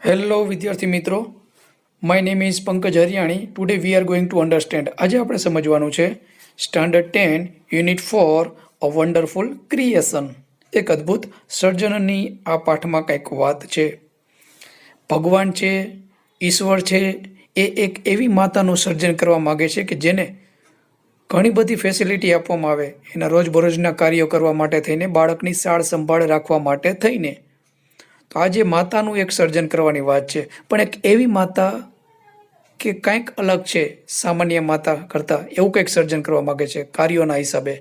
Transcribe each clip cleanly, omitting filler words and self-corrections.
Hello વિદ્યાર્થી મિત્રો, my name is Pankaj Hariyani. Today we are going to understand. આજે આપણે સમજવાનું છે સ્ટાન્ડર્ડ 10 યુનિટ 4 અ વન્ડરફુલ ક્રિએશન. એક અદ્ભુત સર્જનની આ પાઠમાં કંઈક વાત છે. ભગવાન છે, ઈશ્વર છે, એ એક એવી માતાનું સર્જન કરવા માગે છે કે જેને ઘણી બધી ફેસિલિટી આપવામાં આવે એના રોજબરોજના કાર્યો કરવા માટે થઈને, બાળકની સાળ સંભાળ રાખવા માટે થઈને. તો આજે માતાનું એક સર્જન કરવાની વાત છે, પણ એક એવી માતા કે કંઈક અલગ છે સામાન્ય માતા કરતાં, એવું કંઈક સર્જન કરવા માગે છે કાર્યોના હિસાબે.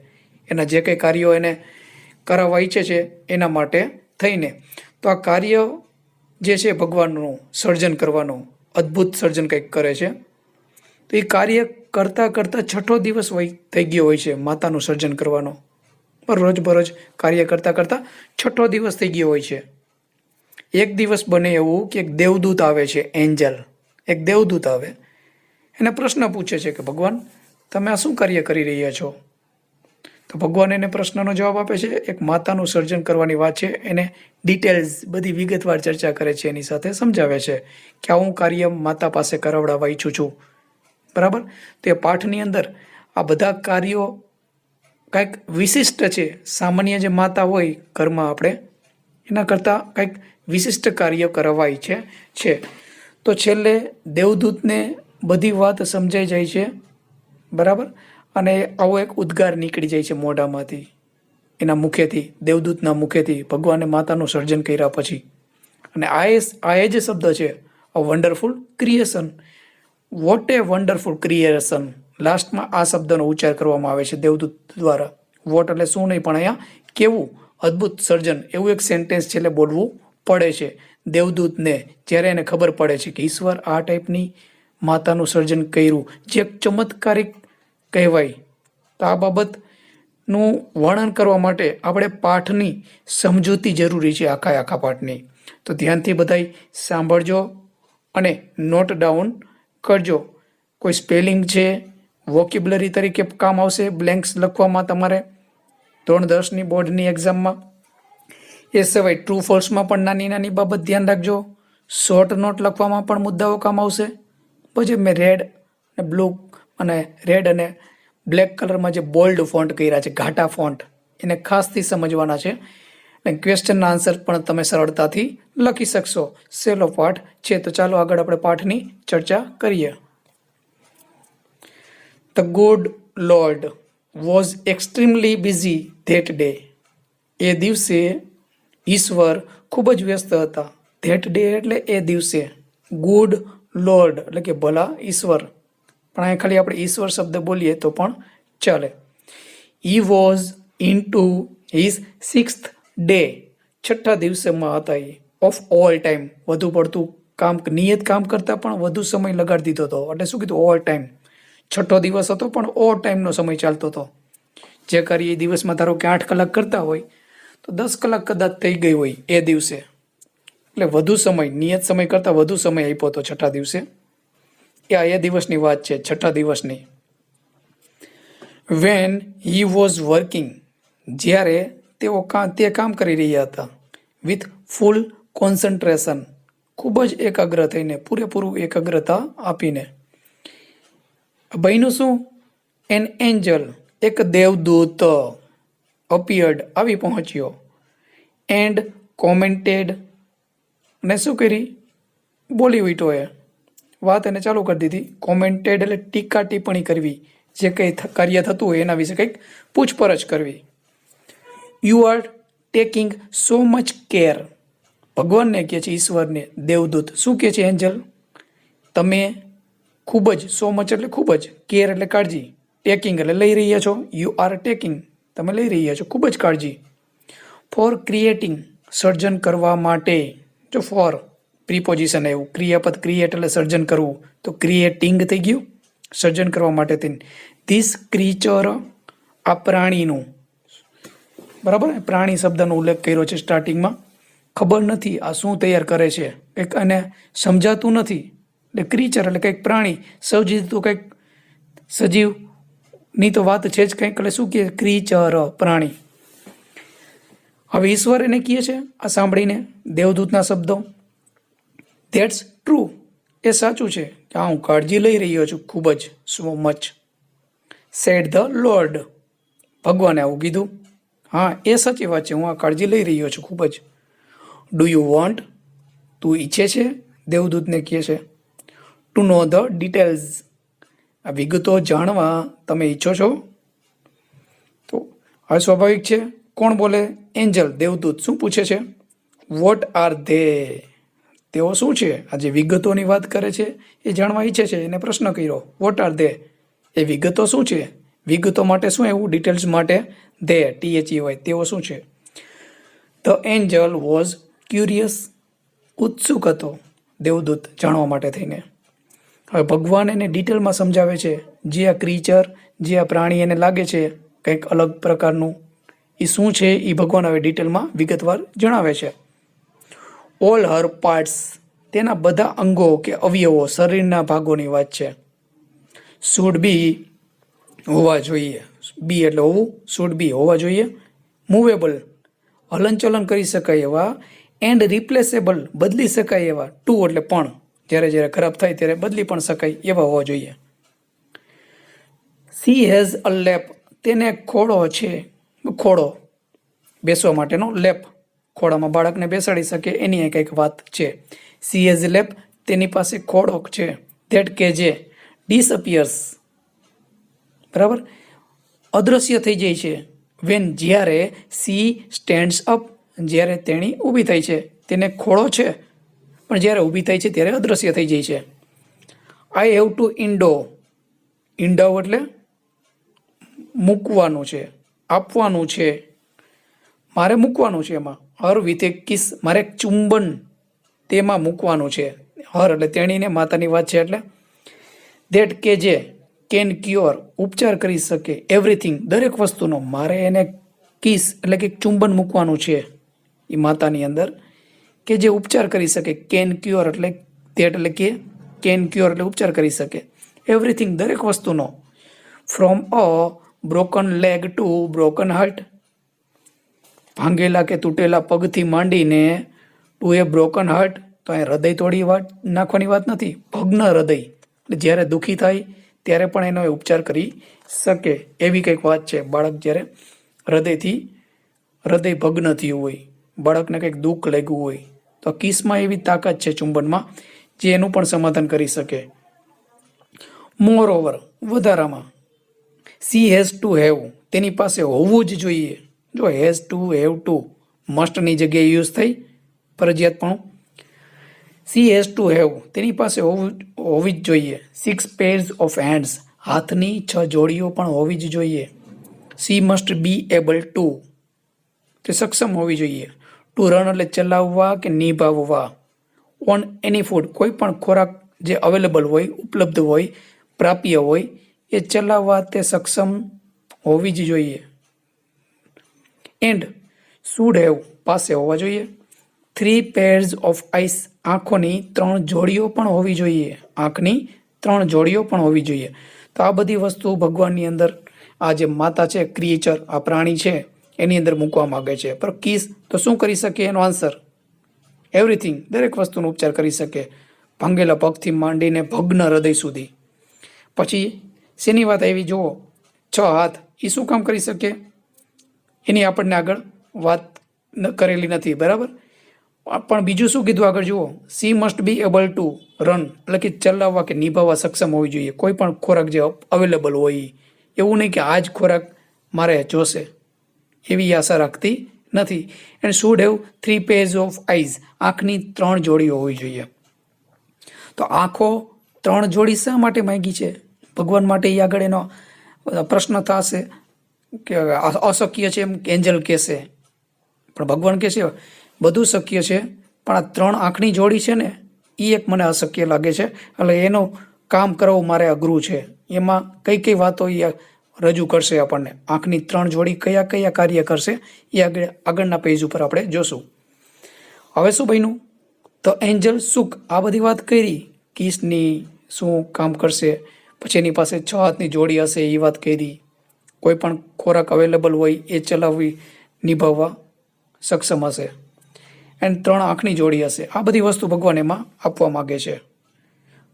એના જે કંઈ કાર્યો એને કરાવવા ઈચ્છે છે એના માટે થઈને. તો આ કાર્ય જે છે ભગવાનનું સર્જન કરવાનું અદ્ભુત સર્જન કંઈક કરે છે. તો એ કાર્ય કરતાં કરતાં છઠ્ઠો દિવસ થઈ ગયો હોય છે માતાનું સર્જન કરવાનો. રોજબરોજ કાર્ય કરતાં કરતાં છઠ્ઠો દિવસ થઈ ગયો હોય છે. એક દિવસ બને એવું કે એક દેવદૂત આવે છે, એન્જલ, એક દેવદૂત આવે. એને પ્રશ્ન પૂછે છે કે ભગવાન, તમે આ શું કાર્ય કરી રહ્યા છો? તો ભગવાન એને પ્રશ્નનો જવાબ આપે છે. એક માતાનું સર્જન કરવાની વાત છે, એને ડિટેલ્સ બધી વિગતવાર ચર્ચા કરે છે, એની સાથે સમજાવે છે કે આ હું કાર્ય માતા પાસે કરાવડાવવા ઈચ્છું છું. બરાબર? તો એ પાઠની અંદર આ બધા કાર્યો કંઈક વિશિષ્ટ છે. સામાન્ય જે માતા હોય ઘરમાં આપણે, એના કરતાં કંઈક વિશિષ્ટ કાર્ય કરાવવા ઈચ્છે છે. તો છેલ્લે દેવદૂતને બધી વાત સમજાઈ જાય છે. બરાબર? અને આવો એક ઉદ્ગાર નીકળી જાય છે મોઢામાંથી, એના મુખેથી, દેવદૂતના મુખેથી, ભગવાને માતાનું સર્જન કર્યા પછી. અને આ એ જ શબ્દ છે, a wonderful creation. What a wonderful creation. લાસ્ટમાં આ શબ્દનો ઉચ્ચાર કરવામાં આવે છે દેવદૂત દ્વારા. વોટ એટલે શું નહીં, પણ અહીંયા કેવું અદ્ભુત સર્જન, એવું એક સેન્ટેન્સ છેલ્લે બોલવું પડે છે દેવદૂતને, જ્યારે એને ખબર પડે છે કે ઈશ્વર આ ટાઈપની માતાનું સર્જન કર્યું, જે એક ચમત્કારિક કહેવાય. તો આ બાબતનું વર્ણન કરવા માટે આપણે પાઠની સમજૂતી જરૂરી છે, આખા પાઠની. તો ધ્યાનથી બધાય સાંભળજો અને નોટ ડાઉન કરજો. કોઈ સ્પેલિંગ છે, વોકેબ્યુલરી તરીકે કામ આવશે બ્લેન્ક્સ લખવામાં તમારે ધોરણ 10ની બોર્ડની એક્ઝામમાં. એ સિવાય ટ્રુ ફોલ્સમાં પણ નાની નાની બાબત ધ્યાન રાખજો. શોર્ટ નોટ લખવામાં પણ મુદ્દાઓ કામ આવશે. પછી મેં રેડ અને બ્લુ અને રેડ અને બ્લેક કલરમાં જે બોલ્ડ ફોન્ટ કર્યા છે, ઘાટા ફોન્ટ, એને ખાસથી સમજવાના છે. અને ક્વેશ્ચનના આન્સર પણ તમે સરળતાથી લખી શકશો. સહેલો પાઠ છે. તો ચાલો આગળ આપણે પાઠની ચર્ચા કરીએ. The good Lord was extremely busy that day. એ દિવસે ઈશ્વર ખૂબ જ વ્યસ્ત હતા. ધેટ ડે એટલે એ દિવસે. ગુડ લોર્ડ એટલે કે ભલા ઈશ્વર, પણ અહીંયા ખાલી આપણે ઈશ્વર શબ્દ બોલીએ તો પણ ચાલે. He was in to his 6th day. છઠ્ઠા દિવસમાં હતા એ. Of all time. વધુ પડતું કામ, નિયત કામ કરતાં પણ વધુ સમય લગાડી દીધો હતો. એટલે શું કીધું? All time. છઠ્ઠો દિવસ હતો પણ ઓલ ટાઈમનો સમય ચાલતો હતો. જે કાર્ય એ દિવસમાં ધારો કે 8 કલાક કરતા હોય તો 10 કલાક કદાચ થઈ ગઈ હોય એ દિવસે. એટલે વધુ સમય, નિયત સમય કરતાં વધુ સમય આપ્યો હતો છઠ્ઠા દિવસે. એ દિવસની વાત છે, છઠ્ઠા દિવસની. When he was working. જ્યારે તે કામ કરી રહ્યા હતા. With full concentration. ખૂબ જ એકાગ્ર થઈને, પૂરેપૂરું એકાગ્રતા આપીને. બન્યું શું? An angel. એક દેવદૂત અપિયર્ડ. આવી પહોંચ્યો. And commented. અને શું કરી? બોલી ઉઠો. એ વાત એને ચાલુ કરી દીધી. કોમેન્ટેડ એટલે ટીકા ટિપ્પણી કરવી. જે કંઈ કાર્ય થતું હોય એના વિશે કંઈક પૂછપરછ કરવી. You are taking so much care. ભગવાનને કહે છે, ઈશ્વરને. દેવદૂત શું કહે છે? એન્જલ, તમે ખૂબ જ, સો મચ એટલે ખૂબ જ, કેર એટલે કાળજી, ટેકિંગ એટલે લઈ રહ્યા છો. યુ આર ટેકિંગ, તમે લઈ રહ્યા છો ખૂબ જ કાળજી. Four creating. સર્જન કરવા માટે. જો ફોર પ્રીપોઝિશન આવ્યું, ક્રિયાપદ ક્રિએટ એટલે સર્જન કરવું, તો ક્રિએટિંગ થઈ ગયું, સર્જન કરવા માટે થઈને. This creature. આ પ્રાણીનું. બરાબર? પ્રાણી શબ્દનો ઉલ્લેખ કર્યો છે સ્ટાર્ટિંગમાં. ખબર નથી આ શું તૈયાર કરે છે, કંઈક એને સમજાતું નથી. એટલે ક્રીચર એટલે કંઈક પ્રાણી. સજીવ તો કંઈક સજીવની તો વાત છે જ કંઈક. એટલે શું કહે? ક્રીચર, પ્રાણી. હવે ઈશ્વર એને કહે છે આ સાંભળીને દેવદૂતના શબ્દો. ધેટ્સ ટ્રુ, એ સાચું છે કે હા હું કાળજી લઈ રહ્યો છું ખૂબ જ, so much. Said the Lord, ભગવાને આવું કીધું. હા એ સાચી વાત છે, હું આ કાળજી લઈ રહ્યો છું ખૂબ જ. ડુ યુ વોન્ટ, તું ઈચ્છે છે, દેવદૂતને કહે છે. ટુ નો ધ ડિટેલ્સ, આ વિગતો જાણવા તમે ઈચ્છો છો. તો હવે સ્વાભાવિક છે, કોણ બોલે? એન્જલ, દેવદૂત શું પૂછે છે? વોટ આર ધે, તેઓ શું છે? આ જે વિગતોની વાત કરે છે એ જાણવા ઈચ્છે છે, એને પ્રશ્ન કર્યો વોટ આર ધે, એ વિગતો શું છે? વિગતો માટે શું એવું? ડિટેલ્સ માટે ધે, THE હોય, તેઓ શું છે? ધ એન્જલ વોઝ ક્યુરિયસ, ઉત્સુક હતો દેવદૂત જાણવા માટે થઈને. હવે ભગવાન એને ડિટેલમાં સમજાવે છે, જે આ ક્રીચર, જે આ પ્રાણી એને લાગે છે કંઈક અલગ પ્રકારનું, એ શું છે એ ભગવાન હવે ડિટેલમાં વિગતવાર જણાવે છે. ઓલ હર પાર્ટ્સ, તેના બધા અંગો કે અવયવો, શરીરના ભાગોની વાત છે. શુડ બી, હોવા જોઈએ. બી એટલે હોવું, શુડ બી હોવા જોઈએ. મૂવેબલ, હલનચલન કરી શકાય એવા. એન્ડ રિપ્લેસેબલ, બદલી શકાય એવા. ટુ એટલે પણ, જ્યારે જ્યારે ખરાબ થાય ત્યારે બદલી પણ શકાય એવા હોવા જોઈએ. સી હેઝ અ લેપ, તેને ખોડો છે, ખોડો બેસવા માટેનો લેપ, ખોડામાં બાળકને બેસાડી શકે એની એ કંઈક વાત છે. સી હેઝ લેપ, તેની પાસે ખોડો છે. ધેટ કે જે ડિસઅપિયર્સ, બરાબર, અદૃશ્ય થઈ જાય છે. વેન, જ્યારે સી સ્ટેન્ડ્સ અપ, જ્યારે તેણી ઊભી થાય છે. તેને ખોળો છે પણ જ્યારે ઊભી થાય છે ત્યારે અદૃશ્ય થઈ જાય છે. I have to Indo, Indo એટલે મૂકવાનું છે, આપવાનું છે, મારે મૂકવાનું છે એમાં. હર વિથ એ કિસ, મારે એક ચુંબન તેમાં મૂકવાનું છે. હર એટલે તેણીને, માતાની વાત છે એટલે. ધેટ કે જે કેન ક્યોર, ઉપચાર કરી શકે. એવરીથિંગ, દરેક વસ્તુનો, મારે એને કિસ એટલે કે ચુંબન મૂકવાનું છે એ માતાની અંદર, કે જે ઉપચાર કરી શકે. કેન ક્યોર એટલે ધેટ એટલે કે, કેન ક્યોર એટલે ઉપચાર કરી શકે. એવરીથિંગ, દરેક વસ્તુનો. From a broken leg to broken heart, ભાંગેલા કે તૂટેલા પગથી માંડીને ટુ એ બ્રોકન હાર્ટ, તો અહીં હૃદય તોડી વાત નાખવાની વાત નથી, ભગ્ન હૃદય, એટલે જ્યારે દુઃખી થાય ત્યારે પણ એનો ઉપચાર કરી શકે એવી કંઈક વાત છે. બાળક જ્યારે હૃદય ભગ્ન થયું હોય, બાળકને કંઈક દુઃખ લાગ્યું હોય, તો કિસમાં એવી તાકાત છે ચુંબનમાં, જે એનું પણ સમાધાન કરી શકે. મોર ઓવર, વધારામાં. સી હેઝ ટુ હેવ, તેની પાસે હોવું જ જોઈએ. જો હેઝ ટુ, હેવ ટુ, મસ્ટની જગ્યાએ યુઝ થઈ, ફરજિયાતપણું. સી હેઝ ટુ હેવ, તેની પાસે હોવી જ જોઈએ. 6 pairs ઓફ હેન્ડ્સ, હાથની 6 જોડીઓ પણ હોવી જ જોઈએ. C must be able two, તે સક્ષમ હોવી જોઈએ. ટુ રન એટલે ચલાવવા કે નિભાવવા. ઓન એની ફૂડ, કોઈ પણ ખોરાક જે અવેલેબલ હોય, ઉપલબ્ધ હોય, પ્રાપ્ય હોય, એ ચલાવવા તે સક્ષમ હોવી જ જોઈએ. એન્ડ શુડ હેવ, પાસે હોવા જોઈએ. 3 pairs ઓફ આઈસ, આંખોની 3 જોડીઓ પણ હોવી જોઈએ. આંખની 3 જોડીઓ પણ હોવી જોઈએ. તો આ બધી વસ્તુ ભગવાનની અંદર, આ જે માતા છે, ક્રિએચર, આ પ્રાણી છે, એની અંદર મૂકવા માંગે છે. પણ કિસ તો શું કરી શકે? એનો આન્સર એવરીથિંગ, દરેક વસ્તુનો ઉપચાર કરી શકે, ભાંગેલા પગથી માંડીને ભગ્ન હૃદય સુધી. પછી શેની વાત આવી જુઓ, 6 હાથ, એ શું કામ કરી શકે એની આપણને આગળ વાત કરેલી નથી, બરાબર. પણ બીજું શું કીધું આગળ જુઓ, C must be able two run, એટલે કે ચલાવવા કે નિભાવવા સક્ષમ હોવી જોઈએ. કોઈ પણ ખોરાક જે અવેલેબલ હોય, એવું નહીં કે આ જ ખોરાક મારે જોશે એવી આશા રાખતી નથી. And should have 3 pairs of eyes, આંખની 3 જોડીઓ હોવી જોઈએ. તો આંખો 3 જોડી શા માટે માંગી છે ભગવાન માટે? એ આગળ એનો પ્રશ્ન થશે કે અશક્ય છે એમ એન્જલ કહેશે, પણ ભગવાન કહેશે બધું શક્ય છે, પણ આ 3 આંખની જોડી છે ને, એ એક મને અશક્ય લાગે છે, એટલે એનું કામ કરવું મારે અઘરું છે. એમાં કઈ કઈ વાતો એ રજૂ કરશે આપણને. આંખની 3 જોડી કયા કયા કાર્ય કરશે એ આગળના પેજ ઉપર આપણે જોશું. હવે શું બન્યું? તો એન્જલ સુખ, આ બધી વાત કરી, કિસની શું કામ કરશે, પછી એની પાસે 6 હાથની જોડી હશે એ વાત કરી, કોઈ પણ ખોરાક અવેલેબલ હોય એ ચલાવવી નિભાવવા સક્ષમ હશે. એન્ડ 3 આંખની જોડી હશે. આ બધી વસ્તુ ભગવાન એમાં આપવા માગે છે.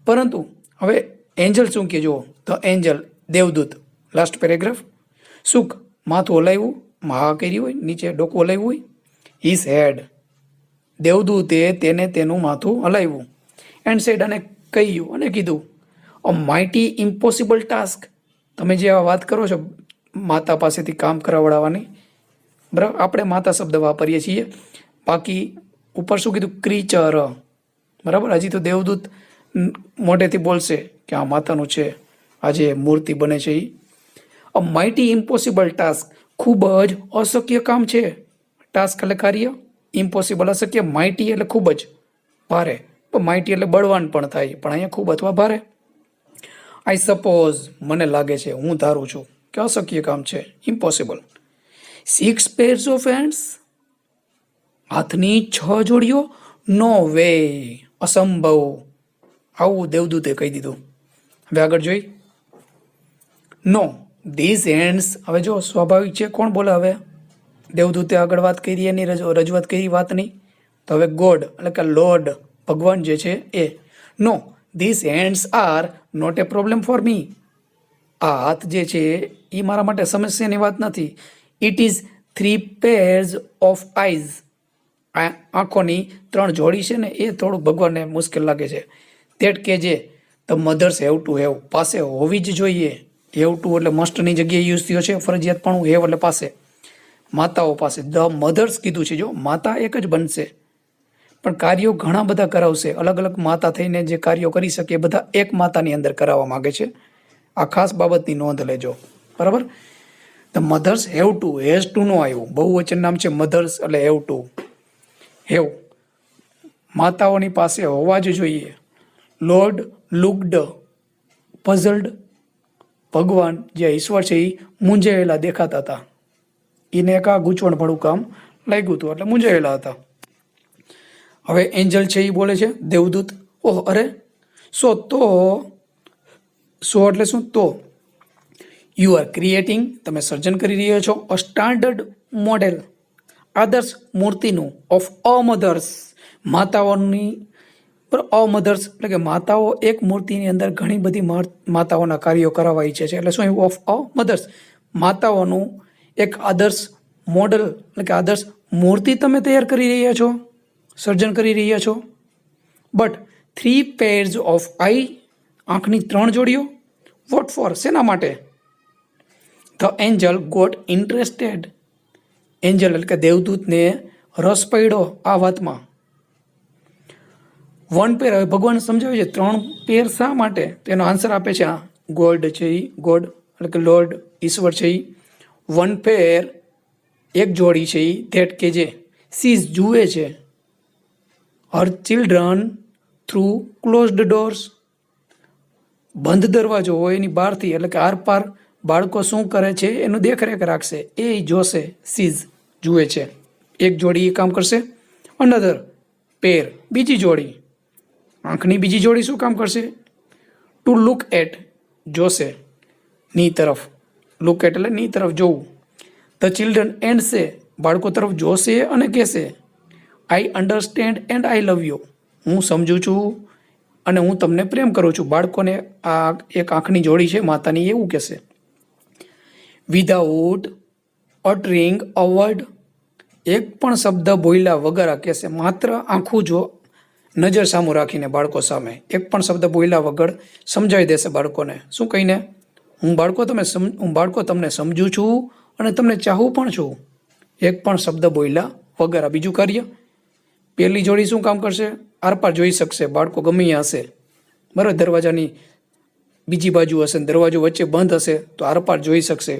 પરંતુ હવે એન્જલ શું કે જુઓ, ધ એન્જલ દેવદૂત, લાસ્ટ પેરેગ્રાફ, સુખ માથું હલાવ્યું, મહા કરી હોય, નીચે ડોકું હલાવ્યું હોય, હિઝ હેડ, દેવદૂતે તેને તેનું માથું હલાવ્યું, એન્ડ સેડ, અને કહ્યું અને કીધું, અ માઇટી ઇમ્પોસિબલ ટાસ્ક. તમે જે આ વાત કરો છો માતા પાસેથી કામ કરાવડાવવાની, બરાબર, આપણે માતા શબ્દ વાપરીએ છીએ, બાકી ઉપર શું કીધું, ક્રીચર, બરાબર. હજી તો દેવદૂત મોઢેથી બોલશે કે આ માતાનું છે, આજે મૂર્તિ બને છે એ. અ માઇટી ઇમ્પોસિબલ ટાસ્ક, ખૂબ જ અશક્ય કામ છે. ટાસ્ક એટલે કાર્ય, ઇમ્પોસિબલ અશક્ય, માઇટી એટલે ખૂબ જ ભારે, માઇટી એટલે બળવાન પણ થાય, પણ અહીંયા ખૂબ અથવા ભારે. આઈ સપોઝ, મને લાગે છે, હું ધારું છું કે અશક્ય કામ છે, ઇમ્પોસિબલ. 6 pairs of hands, હાથની 6 જોડીઓ, નો વે, અસંભવ, આવું દેવદૂતે કહી દીધું. હવે આગળ જોઈ, નો ધીઝ હેન્ડ્સ, હવે જો સ્વાભાવિક છે, કોણ બોલે હવે, દેવદૂતે આગળ વાત કરી, એની રજૂઆત કરી વાતની, તો હવે ગોડ એટલે કે લોર્ડ, ભગવાન જે છે એ, no these hands are not a problem for me, આ હાથ જે છે એ મારા માટે સમસ્યાની વાત નથી. It is 3 pairs of eyes, આંખોની 3 જોડી છે ને એ થોડુંક ભગવાનને મુશ્કેલ લાગે છે. તેટ કે જે the mothers have to have, પાસે હોવી જ જોઈએ. હેવ ટુ એટલે મસ્ટની જગ્યાએ યુઝ થયો છે, ફરજિયાત પણ હેવ એટલે પાસે, માતાઓ પાસે. ધ મધર્સ કીધું છે, જો માતા એક જ બનશે, પણ કાર્યો ઘણા બધા કરાવશે. અલગ અલગ માતા થઈને જે કાર્યો કરી શકે એ બધા એક માતાની અંદર કરાવવા માગે છે. આ ખાસ બાબતની નોંધ લેજો, બરાબર. The mothers have to, has to નો આવ્યું, બહુવચન નામ છે મધર્સ એટલે હેવ ટુ, હેવ, માતાઓની પાસે હોવા જ જોઈએ. લોર્ડ લુકડ પઝલ્ડ, ભગવાન જે ઈશ્વર છે એ મૂંઝાયેલા દેખાતા હતા. એને એક આ ગૂંચવણ ભળું કામ લાગ્યું હતું એટલે મૂંઝાયેલા હતા. હવે એન્જલ છે એ બોલે છે, દેવદૂત, ઓહ અરે, સો એટલે શું, તો યુ આર ક્રિએટિંગ, તમે સર્જન કરી રહ્યા છો, અ સ્ટાન્ડર્ડ મોડેલ, આદર્શ મૂર્તિનું, ઓફ અ મધર્સ, માતાઓની, અ મધર્સ એટલે કે માતાઓ એક મૂર્તિની અંદર ઘણી બધી માતાઓના કાર્યો કરાવવા ઈચ્છે છે. એટલે શું, ઓફ અ મધર્સ, માતાઓનું એક આદર્શ મોડલ એટલે કે આદર્શ મૂર્તિ તમે તૈયાર કરી રહ્યા છો, સર્જન કરી રહ્યા છો. બટ 3 pairs ઓફ આઈ, આંખની 3 જોડીઓ, વોટ ફોર, શેના માટે. The angel got interested, angel એટલે કે દેવદૂતને રસ પડ્યો આ વાતમાં. 1 pair, હવે ભગવાન સમજાવે છે 3 પેર શા માટે, તેનો આન્સર આપે છે, આ ગોડ છે એ, ગોડ એટલે કે લોર્ડ ઈશ્વર છે એ. 1 pair એક જોડી છે એ, ધેટ કે જે સીઝ જુએ છે, હર ચિલ્ડ્રન થ્રુ ક્લોઝડ ડોર્સ, બંધ દરવાજો હોય એની બહારથી, એટલે કે આર પાર બાળકો શું કરે છે એનું દેખરેખ રાખશે, એ જોશે, સીઝ જુએ છે. એક જોડી એ કામ કરશે. અનધર પેર, બીજી જોડી, આંખની બીજી જોડી શું કામ કરશે, ટુ લુક એટ, જોશે, ની તરફ, લુક એટ એટલે ની તરફ જોવું. ધ ચિલ્ડ્રન એન્ડ સે, બાળકો તરફ જોશે અને કહેશે, આઈ understand and I love you, હું સમજું છું અને હું તમને પ્રેમ કરું છું. બાળકોને આ એક આંખની જોડી છે માતાની, એવું કહેશે. વિધાઉટ અટરિંગ અ વર્ડ, એક પણ શબ્દ બોલ્યા વગર કહેશે, માત્ર આંખું જો નજર સામું રાખીને બાળકો સામે એક પણ શબ્દ બોલ્યા વગર સમજાવી દેશે બાળકોને. શું કહીને, હું બાળકો તમને સમજું છું અને તમને ચાહું પણ છું, એક પણ શબ્દ બોલ્યા વગર. આ બીજું કાર્ય. પહેલી જોડી શું કામ કરશે, આરપાર જોઈ શકશે, બાળકો ગમે ત્યાં હશે, બરાબર, દરવાજાની બીજી બાજુ હશે, દરવાજો વચ્ચે બંધ હશે તો આરપાર જોઈ શકશે.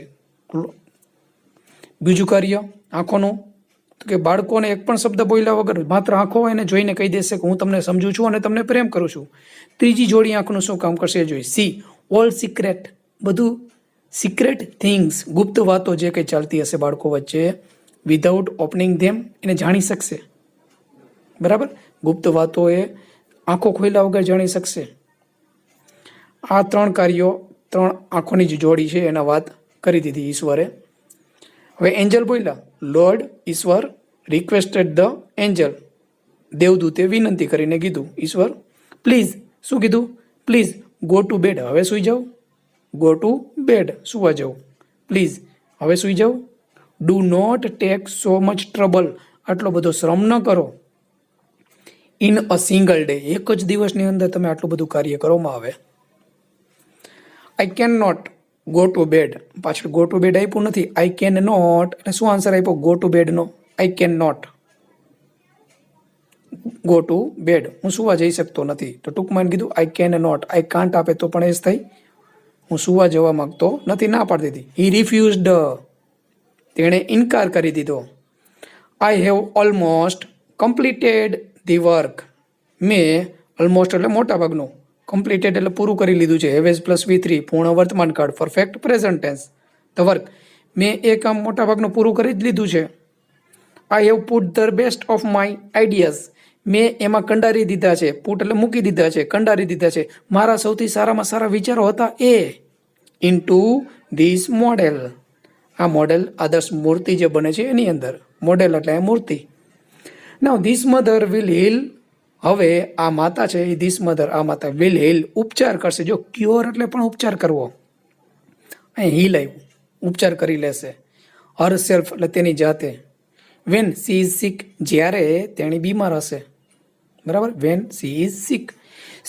બીજું કાર્ય આંખોનું, તો કે બાળકોને એક પણ શબ્દ બોલ્યા વગર માત્ર આંખો એને જોઈને કહી દેશે કે હું તમને સમજું છું અને તમને પ્રેમ કરું છું. ત્રીજી જોડી આંખનું શું કામ કરશે એ જોઈ. સી ઓલ સિક્રેટ, બધું સિક્રેટ થિંગ્સ, ગુપ્ત વાતો જે કંઈ ચાલતી હશે બાળકો વચ્ચે, વિધાઉટ ઓપનિંગ ધેમ, એને જાણી શકશે, બરાબર. ગુપ્ત વાતો એ આંખો ખોલ્યા વગર જાણી શકશે. આ 3 કાર્યો 3 આંખોની જ જોડી છે એના વાત કરી દીધી ઈશ્વરે. હવે એન્જલ બોલ્યા, લોર્ડ ઈશ્વર રિક્વેસ્ટેડ ધ એન્જલ, દેવદૂતે વિનંતી કરીને કીધું, ઈશ્વર પ્લીઝ, શું કીધું? પ્લીઝ ગો ટુ બેડ, હવે સૂઈ જાઓ. ગો ટુ બેડ, સુવા જાઓ. પ્લીઝ, હવે સૂઈ જાઓ. Do not take so much trouble, આટલો બધો શ્રમ ન કરો. ઇન અ સિંગલ ડે, એક જ દિવસની અંદર તમે આટલું બધું કાર્ય કરવામાં આવે. I can not go to bed, પાછળ ગો ટુ બેડ આપ્યું નથી, આઈ કેન નોટ, એટલે શું આન્સર આપ્યો ગો ટુ બેડનો? I can not go to bed, હું સુવા જઈ શકતો નથી. તો ટૂંકમાં કીધું I can not, I can't આપે તો પણ એ જ થઈ, હું સુવા જવા માંગતો નથી, ના પાડી દીધી. હી રિફ્યુઝડ, તેણે ઇનકાર કરી દીધો. I have almost completed the work, મેં ઓલમોસ્ટ એટલે મોટા ભાગનું, કમ્પ્લીટેડ એટલે પૂરું કરી લીધું છે. હેવેઝ પ્લસ V3, પૂર્ણ વર્તમાન કાળ, perfect present tense. The work, મેં એ કામ મોટા ભાગનું પૂરું કરી જ લીધું છે. I have put the best of my ideas, મેં એમાં કંડારી દીધા છે. પુટ એટલે મૂકી દીધા છે, કંડારી દીધા છે. મારા સૌથી સારામાં સારા વિચારો હતા એ ઇન ટુ ધીસ મોડેલ, આ મોડેલ આદર્શ મૂર્તિ જે બને છે એની અંદર. મોડેલ એટલે મૂર્તિ. નાઉ ધીસ મધર વિલ હીલ, હવે આ માતા છે એ ધીસ મધર, આ માતા વિલ હીલ ઉપચાર કરશે. જો ક્યોર એટલે પણ ઉપચાર કરવો, અહીં હીલ આવ્યું, ઉપચાર કરી લેશે. હર સેલ્ફ એટલે તેની જાતે. વેન સી ઇઝ સિક, જ્યારે તેણી બીમાર હશે. બરાબર, when she is sick.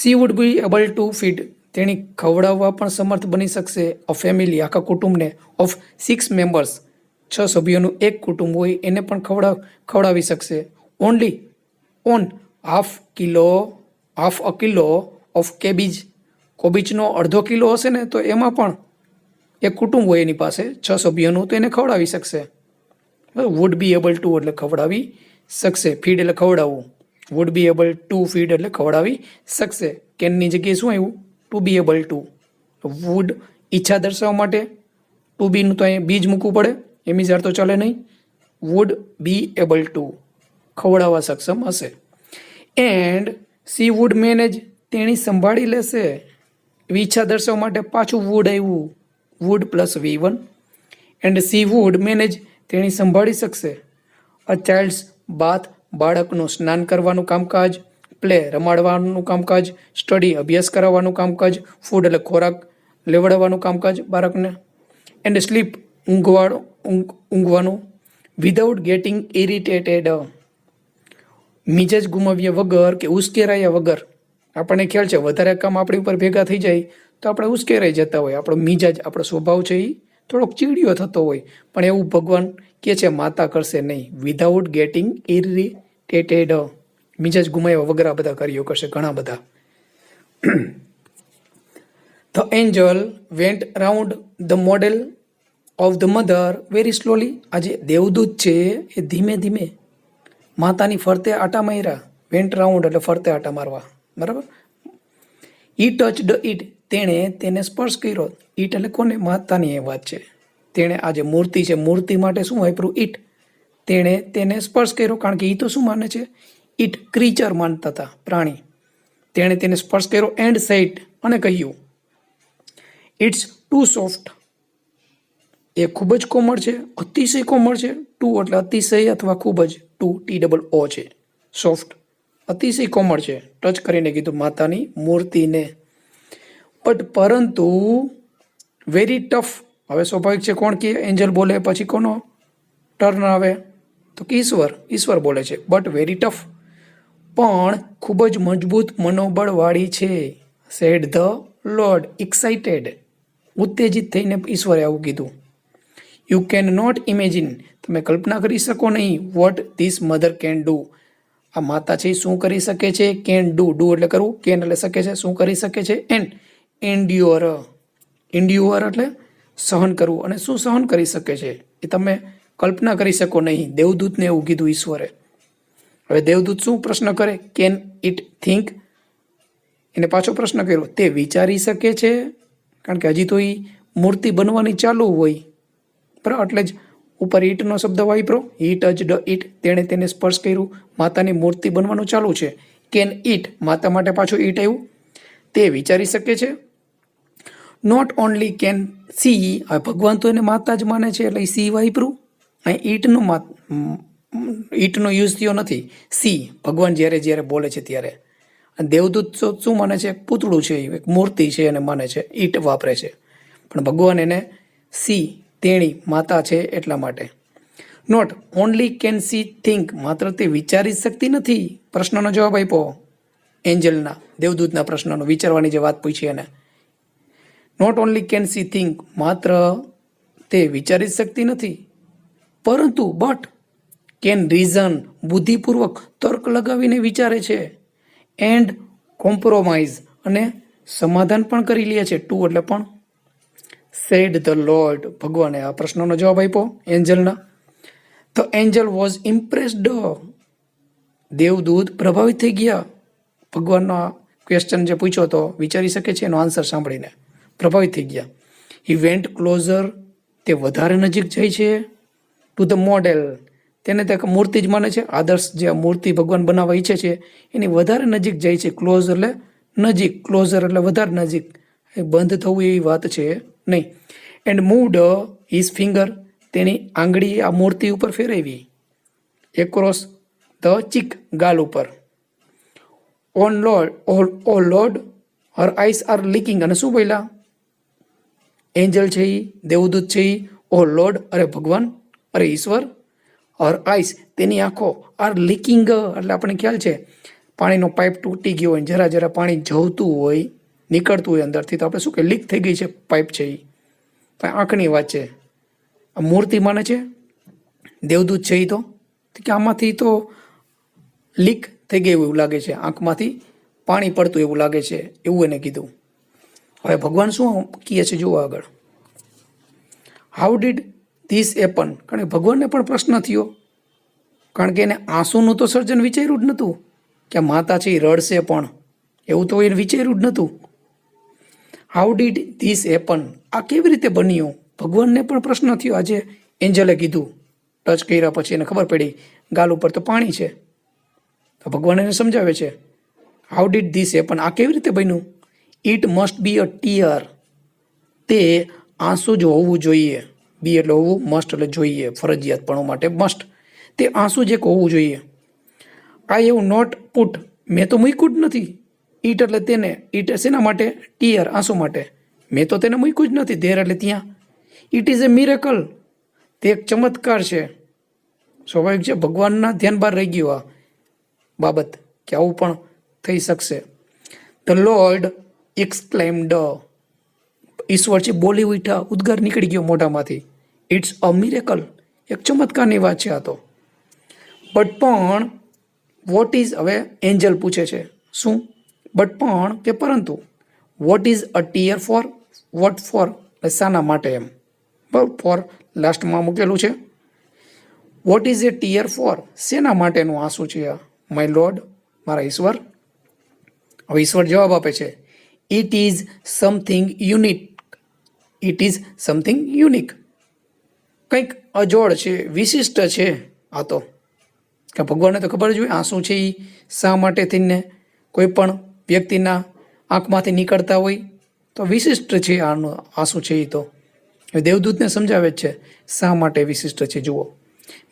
She would be able to feed, તેણી ખવડાવવા પણ સમર્થ બની શકશે. અ ફેમિલી, આખા કુટુંબને. ઓફ 6 મેમ્બર્સ, 6 સભ્યોનું એક કુટુંબ હોય એને પણ ખવડાવી શકશે. Only on half a kilo of cabbage, કોબીજનો અડધો કિલો હશે ને તો એમાં પણ એક કુટુંબ હોય એની પાસે 6 સભ્યોનું, તો એને ખવડાવી શકશે. વુડ બી એબલ ટુ એટલે ખવડાવી શકશે. ફીડ એટલે ખવડાવવું. Would be able to feed એટલે ખવડાવી શકશે. કેનની જગ્યાએ શું આવ્યું? To be able to. Would ઈચ્છા દર્શાવવા માટે, ટુ બીનું તો અહીંયા બીજ મૂકવું પડે, એમિઝાર તો ચાલે નહીં. વુડ બી એબલ ટુ, ખવડાવવા સક્ષમ હશે. એન્ડ સી વુડ મેનેજ, તેણી સંભાળી લેશે. ઈચ્છા દર્શાવવા માટે પાછું વુડ આવ્યું, would plus V1. And she would manage, તેણી સંભાળી શકશે. અ ચાઇલ્ડ્સ બાથ, બાળકનું સ્નાન કરવાનું કામકાજ. પ્લે, રમાડવાનું કામકાજ. સ્ટડી, અભ્યાસ કરાવવાનું કામકાજ. ફૂડ એટલે ખોરાક લેવડાવવાનું કામકાજ બાળકને. એન્ડ સ્લીપ, ઊંઘવાનું. વિધાઉટ ગેટિંગ ઇરિટેટેડ, મિજાજ ગુમાવ્યા વગર કે ઉશ્કેરાયા વગર. આપણને ખ્યાલ છે વધારે કામ આપણી ઉપર ભેગા થઈ જાય તો આપણે ઉશ્કેરાઈ જતા હોય, આપણો મિજાજ, આપણો સ્વભાવ છે એ થોડોક ચીડિયો થતો હોય. પણ એવું ભગવાન કહે છે માતા કરશે નહીં. વિધાઉટ ગેટિંગ ઇરિટેટેડ, મિજાજ ગુમાવ્યા વગર આ બધા કાર્યો કરશે, ઘણા બધા. The Angel vent round the model of the mother very slowly, આજે દેવદૂત છે એ ધીમે ધીમે માતાની ફરતે આટા માર્યા. વેન્ટ રાઉન્ડ એટલે ફરતે આટા મારવા, બરાબર. ઈ ટચડ ઇટ, તેણે તેને સ્પર્શ કર્યો. ઈટ એટલે કોને? માતાની એ વાત છે. તેણે આ જે મૂર્તિ છે, મૂર્તિ માટે શું વાપર્યું? ઈટ. તેણે તેને સ્પર્શ કર્યો, કારણ કે એ તો શું માને છે? ઈટ ક્રીચર માનતા હતા, પ્રાણી. તેણે તેને સ્પર્શ કર્યો. એન્ડ સેઇડ, અને કહ્યું ઇટ્સ ટુ સોફ્ટ, એ ખૂબ જ કોમળ છે, અતિશય કોમળ છે. ટુ એટલે અતિશય અથવા ખૂબ જ, ટુ TOO છે. સોફ્ટ, અતિશય કોમળ છે. ટચ કરીને કીધું માતાની મૂર્તિને. બટ પરંતુ વેરી ટફ, હવે સ્વાભાવિક છે કોણ કે એન્જલ બોલે પછી કોનો ટર્ન આવે? તો કે ઈશ્વર બોલે છે. બટ વેરી ટફ, પણ ખૂબ જ મજબૂત મનોબળવાળી છે. સેડ ધ લોર્ડ, એક્સાઇટેડ, ઉત્તેજિત થઈને ઈશ્વરે આવું કીધું. યુ કેન નોટ ઇમેજિન, તમે કલ્પના કરી શકો નહીં. What this mother can do, આ માતા છે શું કરી શકે છે? કેન ડુ, ડુ એટલે કરવું, કેન એટલે શકે છે, શું કરી શકે છે? એન્ડ એન્ડ્યોર, એન્ડ્યોર એટલે સહન કરવું. અને શું સહન કરી શકે છે એ તમે કલ્પના કરી શકો નહીં. દેવદૂતને એવું કીધું ઈશ્વરે. હવે દેવદૂત શું પ્રશ્ન કરે? કેન ઇટ થિંક, એને પાછો પ્રશ્ન કર્યો, તે વિચારી શકે છે? કારણ કે હજી તો એ મૂર્તિ બનવાની ચાલુ હોય, બરાબર. એટલે જ ઉપર ઈટનો શબ્દ વાપરો. હી ટચડ ઇટ, તેણે તેને સ્પર્શ કર્યું. માતાની મૂર્તિ બનવાનું ચાલુ છે. કેન ઇટ, માતા માટે પાછું ઈટ આવ્યું. તે વિચારી શકે છે. નોટ ઓનલી કેન સી, આ ભગવાન તો એને માતા જ માને છે એટલે સી વાપરું. અહીં ઈટનું ઈટનો યુઝ થયો નથી. સી ભગવાન જ્યારે જ્યારે બોલે છે ત્યારે. અને દેવદૂત શું માને છે? એક પૂતળું છે, એક મૂર્તિ છે અને માને છે, ઈટ વાપરે છે. પણ ભગવાન એને સી તેણી માતા છે એટલા માટે. Not only can she think, માત્ર તે વિચારી શકતી નથી. પ્રશ્નનો જવાબ આપ્યો એન્જલના, દેવદૂતના પ્રશ્નનો, વિચારવાની જે વાત પૂછી એને. Not only can she think, માત્ર તે વિચારી શકતી નથી, પરંતુ બટ કેન રીઝન, બુદ્ધિપૂર્વક તર્ક લગાવીને વિચારે છે. એન્ડ કોમ્પ્રોમાઇઝ, અને સમાધાન પણ કરી લે છે. ટુ એટલે પણ. સેડ ધ લોર્ડ, ભગવાને આ પ્રશ્નનો જવાબ આપ્યો એન્જલના. ધ એન્જલ વોઝ ઇમ્પ્રેસ્ડ, દેવદૂત પ્રભાવિત થઈ ગયા. ભગવાનનો ક્વેશ્ચન જે પૂછ્યો તો વિચારી શકે છે એનો આન્સર સાંભળીને પ્રભાવિત થઈ ગયા. હી વેન્ટ ક્લોઝર, તે વધારે નજીક જાય છે. ટુ ધ મોડેલ, તેને તે મૂર્તિ જ માને છે, આદર્શ જે મૂર્તિ ભગવાન બનાવવા ઈચ્છે છે એની વધારે નજીક જાય છે. ક્લોઝ એટલે નજીક, ક્લોઝર એટલે વધારે નજીક, એ બંધ થવું એવી વાત છે નહીં. એન્ડ મૂવડ હિઝ ફિંગર, તેની આંગળી આ મૂર્તિ ઉપર ફેરવી. એક્રોસ ધ ચીક, ગાલ ઉપર. Oh Lord, O Lord her eyes are leaking, અને શું બોલ્યા? એન્જલ છે એ, દેવદૂત છે એ, ઓ લોર્ડ અરે ભગવાન, અરે ઈશ્વર, હર આઈસ તેની આંખો, આર લીકિંગ એટલે આપણને ખ્યાલ છે પાણીનો પાઇપ તૂટી ગયો હોય, જરા જરા પાણી જવતું હોય, નીકળતું હોય અંદરથી, તો આપણે શું કે લીક થઈ ગઈ છે પાઇપ છે એ, પણ આંખની વાત છે. આ મૂર્તિ માને છે દેવદૂત છે એ, તો કે આમાંથી તો લીક થઈ ગયું એવું લાગે છે, આંખમાંથી પાણી પડતું એવું લાગે છે, એવું એને કીધું. હવે ભગવાન શું કહે છે જુઓ આગળ. હાઉ ડીડ ધીસ એપન, કારણ કે ભગવાનને પણ પ્રશ્ન થયો, કારણ કે એને આંસુનું તો સર્જન વિચાર્યું જ નહોતું કે માતા છે એ રડશે, પણ એવું તો એને વિચાર્યું જ નહોતું. હાઉ ડીડ ધીસ એપન, આ કેવી રીતે બન્યું? ભગવાનને પણ પ્રશ્ન થયો. આજે એન્જલે કીધું, ટચ કર્યા પછી એને ખબર પડી ગાલ ઉપર તો પાણી છે, તો ભગવાન એને સમજાવે છે હાઉ ડીડ ધીસ એપન, આ કેવી રીતે બન્યું? It must be a tear, તે આંસુ જ હોવું જોઈએ. બી એટલે હોવું, મસ્ટ એટલે જોઈએ, ફરજિયાતપણું માટે મસ્ટ, તે આંસુ જ એક હોવું જોઈએ. આઈ હેવ નોટ પુટ, મેં તો મૂક્યું જ નથી. ઈટ એટલે તેને, ઈટ શેના માટે? ટીયર, આંસુ માટે. મેં તો તેને મૂક્યું જ નથી. ધેર એટલે ત્યાં. ઇટ ઇઝ એ મિરેકલ, તે એક ચમત્કાર છે. સ્વાભાવિક છે, ભગવાનના ધ્યાન બહાર રહી ગયું આ બાબત કે આવું પણ થઈ શકશે. ધ લોર્ડ એક્સક્લેમ્ડ, ઈશ્વર છે બોલી ઉઠ્યા, ઉદ્ગાર નીકળી ગયો મોઢામાંથી. ઇટ્સ અ મિરેકલ, એક ચમત્કારની વાત છે આ તો. બટ પણ વોટ ઇઝ, હવે એન્જલ પૂછે છે શું? બટ પણ કે પરંતુ, what is a tear for, what for શાના માટે એમ, બરાબર, ફોર લાસ્ટમાં મૂકેલું છે. What is a tear for, શેના માટેનું આંસુ છે આ? માય લોર્ડ, મારા ઈશ્વર. હવે ઈશ્વર જવાબ આપે છે, it is something unique, it is something unique, કંઈક અજોડ છે, વિશિષ્ટ છે આ તો. કે ભગવાનને તો ખબર જ હોય આંસુ છે એ શા માટે થઈને કોઈ પણ વ્યક્તિના આંખમાંથી નીકળતા હોય, તો વિશિષ્ટ છે આનું આંસુ છે એ. તો દેવદૂતને સમજાવે જ છે શા માટે વિશિષ્ટ છે. જુઓ,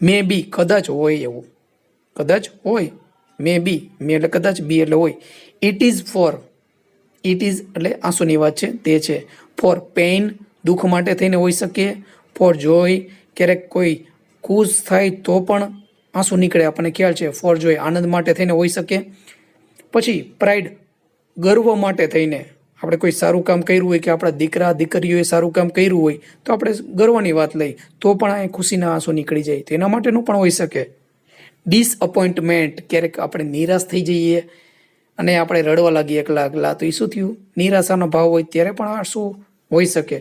મે બી કદાચ હોય એવું, કદાચ હોય, મે બી, મે એટલે કદાચ, બી એટલે હોય. It is four, it is એટલે આંસુની વાત છે, તે છે. ફોર પેઇન, દુઃખ માટે થઈને હોઈ શકે. ફોર જોય, ક્યારેક કોઈ ખુશ થાય તો પણ આંસુ નીકળે, આપણને ખ્યાલ છે. ફોર જોય, આનંદ માટે થઈને હોઈ શકે. પછી પ્રાઇડ, ગર્વ માટે થઈને, આપણે કોઈ સારું કામ કર્યું હોય કે આપણા દીકરા દીકરીઓએ સારું કામ કર્યું હોય તો આપણે ગર્વની વાત લઈ તો પણ આ ખુશીના આંસુ નીકળી જાય, તેના માટેનું પણ હોઈ શકે. ડિસઅપોઇન્ટમેન્ટ, ક્યારેક આપણે નિરાશ થઈ જઈએ અને આપણે રડવા લાગીએ એકલા એકલા, તો એ શું થયું? નિરાશાનો ભાવ હોય ત્યારે પણ આંસુ હોઈ શકે.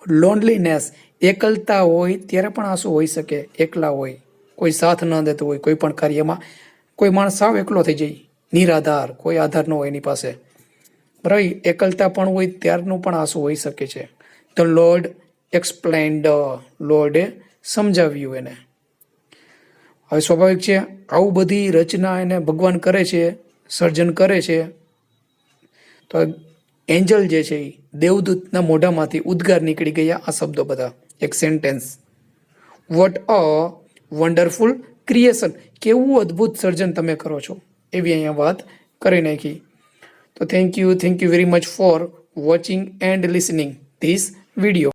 લોનલીનેસ, એકલતા હોય ત્યારે પણ આંસુ હોઈ શકે. એકલા હોય, કોઈ સાથ ન દેતો હોય, કોઈ પણ કાર્યમાં કોઈ માણસ સાવ એકલો થઈ જાય, નિરાધાર, કોઈ આધાર ન હોય એની પાસે, બરાબર, એકલતા પણ હોય ત્યારનું પણ આંસુ હોઈ શકે છે. ધ લોર્ડ એક્સપ્લેન્ડ, લોર્ડે સમજાવ્યું એને. હવે સ્વાભાવિક છે આવું બધી રચના એને ભગવાન કરે છે, સર્જન કરે છે, તો એન્જલ જે છે એ દેવદૂતના મોઢામાંથી ઉદ્ગાર નીકળી ગયા આ શબ્દો બધા, એક sentence. What a wonderful creation, કેવું અદ્ભુત સર્જન તમે કરો છો એવી અહીંયા વાત કરી નાખી. તો thank you very much for watching and listening this video.